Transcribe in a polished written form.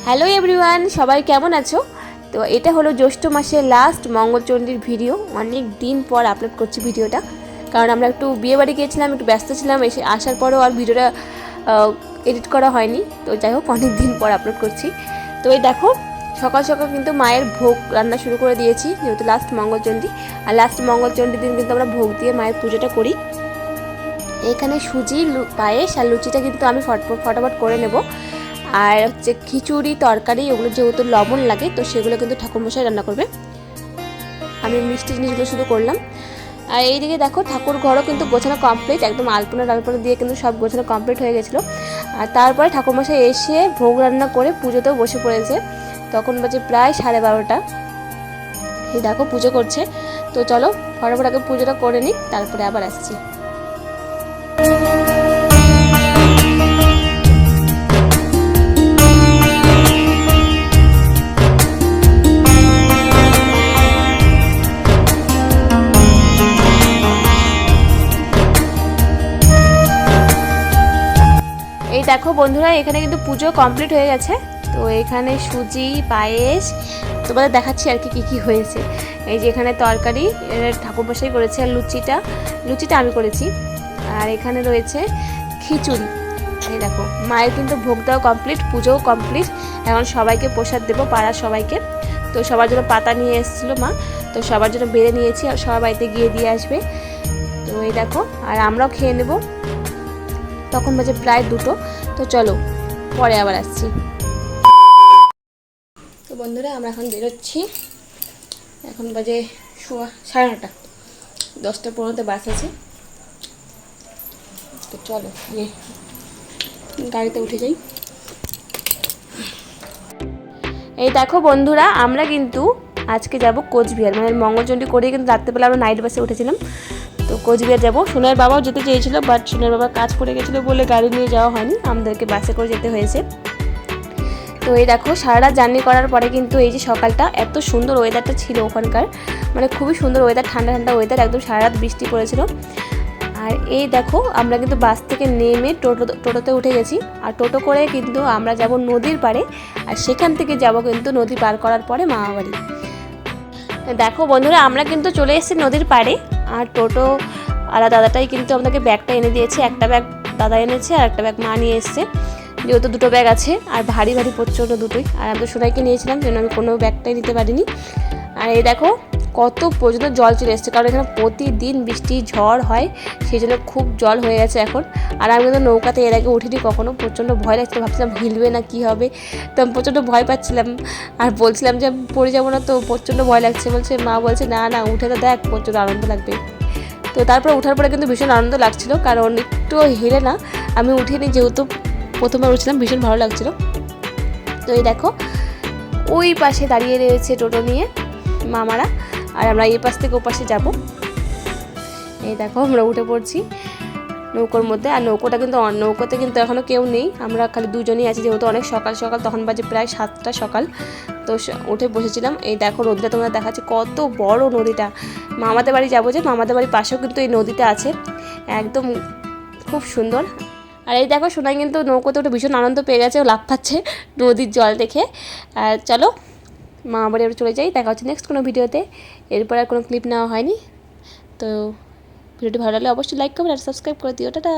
Hello everyone, সবাই কেমন আছো? তো এটা হলো জ্যৈষ্ঠ মাসের লাস্ট মঙ্গলচণ্ডীর ভিডিও। অনেক দিন পর আপলোড করছি ভিডিওটা, কারণ আমরা একটু বিয়েবাড়ি গিয়েছিলাম, একটু ব্যস্ত ছিলাম। এসে আসার পরেও আর ভিডিওটা এডিট করা হয়নি। তো যাই হোক, অনেক দিন পর আপলোড করছি। তো এই দেখো, সকাল সকাল কিন্তু মায়ের ভোগ রান্না শুরু করে দিয়েছি, যেহেতু লাস্ট মঙ্গলচণ্ডী। আর লাস্ট মঙ্গলচণ্ডীর দিন কিন্তু আমরা ভোগ দিয়ে মায়ের পুজোটা করি। এখানে সুজি, পায়েস আর লুচিটা কিন্তু আমি ফটাফট করে নেব। আর হচ্ছে খিচুড়ি, তরকারি, ওগুলো যেহেতু লবণ লাগে, তো সেগুলো কিন্তু ঠাকুরমশাই রান্না করবে। আমি মিষ্টি জিনিসগুলো শুধু করলাম। আর এইদিকে দেখো, ঠাকুর ঘরও কিন্তু গোছানো কমপ্লিট, একদম আলপনা দিয়ে কিন্তু সব গোছানো কমপ্লিট হয়ে গেছিলো। আর তারপরে ঠাকুরমশাই এসে ভোগ রান্না করে পুজোতেও বসে পড়েছে। তখন বাজে প্রায় 12:30। এই দেখো পুজো করছে। তো চলো ফটাফট আগে পুজোটা করে নিই, তারপরে আবার আসছি। এই দেখো বন্ধুরা, এখানে কিন্তু পুজো কমপ্লিট হয়ে গেছে। তো এখানে সুজি, পায়েস তোমাদের দেখাচ্ছি আর কি কী হয়েছে। এই যে এখানে তরকারি ঠাকুরমশাই করেছে, আর লুচিটা আমি করেছি। আর এখানে রয়েছে খিচুড়ি। এই দেখো, মায়ের কিন্তু ভোগ দেওয়া কমপ্লিট, পুজোও কমপ্লিট। এখন সবাইকে প্রসাদ দেবো, পাড়ার সবাইকে। তো সবার জন্য পাতা নিয়ে এসেছিলো মা, তো সবার জন্য বেড়ে নিয়েছি, আর সবার বাড়িতে গিয়ে দিয়ে আসবে। তো এই দেখো, আর আমরাও খেয়ে নেব। তখন বাজে প্রায় 2টো। তো চলো পরে আবার আসছি। তো বন্ধুরা, আমরা এখন বেরোচ্ছি। এখন বাজে 9:30, 10টা 15তে বাস আছে। তো চলো গাড়িতে উঠে যাই। এই দেখো বন্ধুরা, আমরা কিন্তু আজকে যাব কোচবিহার। মানে মঙ্গলচণ্ডী করেই কিন্তু রাত্রেবেলা আমরা নাইট বাসে উঠেছিলাম। তো কোচবিহার যাবো। সোনার বাবাও যেতে চেয়েছিল, বাট সোনার বাবার কাজ পড়ে গেছিলো বলে গাড়ি নিয়ে যাওয়া হয়নি, আমাদেরকে বাসে করে যেতে হয়েছে। তো এই দেখো, সারা রাত জার্নি করার পরে কিন্তু এই যে সকালটা এত সুন্দর ওয়েদারটা ছিল ওখানকার, মানে খুবই সুন্দর ওয়েদার, ঠান্ডা ঠান্ডা ওয়েদার, একদম সারা রাত বৃষ্টি পড়েছিল। আর এই দেখো, আমরা কিন্তু বাস থেকে নেমে টোটোতে উঠে গেছি। আর টোটো করে কিন্তু আমরা যাব নদীর পাড়ে, আর সেখান থেকে যাব কিন্তু নদী পার করার পরে মামাবাড়ি। দেখো বন্ধুরা, আমরা কিন্তু চলে এসেছি নদীর পাড়ে। আর টোটো আর দাদাটাই কিন্তু আমাদেরকে ব্যাগটা এনে দিয়েছে। একটা ব্যাগ দাদা এনেছে, আর একটা ব্যাগ মা নিয়ে এসছে, যেহেতু 2টো ব্যাগ আছে। আর ভারী প্রচণ্ড দুটোই। আর আমি তো সোনাইকে নিয়েছিলাম, যেন আমি কোনো ব্যাগটাই নিতে পারিনি। আর এই দেখো, কত পর্যন্ত জল চলে এসছে, কারণ এখানে প্রতিদিন বৃষ্টি ঝড় হয়, সেই জন্য খুব জল হয়ে গেছে এখন। আর আমি কিন্তু নৌকাতে এর আগে উঠিনি কখনো, প্রচণ্ড ভয় লাগছিল, ভাবছিলাম হিলবে না কি হবে। তো আমি প্রচণ্ড ভয় পাচ্ছিলাম, আর বলছিলাম যে পড়ে যাবো না, তো প্রচণ্ড ভয় লাগছে। মা বলছে না না, উঠে তো দেখ, প্রচণ্ড আনন্দ লাগবে। তো তারপর ওঠার পরে কিন্তু ভীষণ আনন্দ লাগছিল, কারণ একটু হেলে না আমি উঠিনি, যেহেতু প্রথমবার উঠছিলাম, ভীষণ ভালো লাগছিল। তো এই দেখো, ওই পাশে দাঁড়িয়ে রয়েছে টোটো নিয়ে মামারা, আর আমরা এই পাশ থেকে ও পাশে যাবো। এই দেখো, আমরা উঠে পড়ছি নৌকোর মধ্যে। আর নৌকোতে কিন্তু এখনও কেউ নেই, আমরা খালি দুজনই আছি, যেহেতু অনেক সকাল সকাল, তখন বাজে প্রায় 7টা সকাল। তো উঠে বসেছিলাম। এই দেখো, নদীটা তোমরা দেখাচ্ছি, কত বড় নদীটা। মামাদের বাড়ি যাবো, যে মামাদের বাড়ির পাশেও কিন্তু এই নদীটা আছে, একদম খুব সুন্দর। আর এই দেখো, সোনাই কিন্তু নৌকোতে উঠে ভীষণ আনন্দ পেয়ে গেছে, ও লাফ পাচ্ছে নদীর জল দেখে। আর চলো মামা বাড়ি চলে যাই, দেখা হচ্ছে নেক্সট কোনো ভিডিওতে। এরপর আর কোনো ক্লিপ নেওয়া হয়নি। তো ভিডিওটি ভালো লাগলে অবশ্যই লাইক করবেন আর সাবস্ক্রাইব করে দিও। টাটা।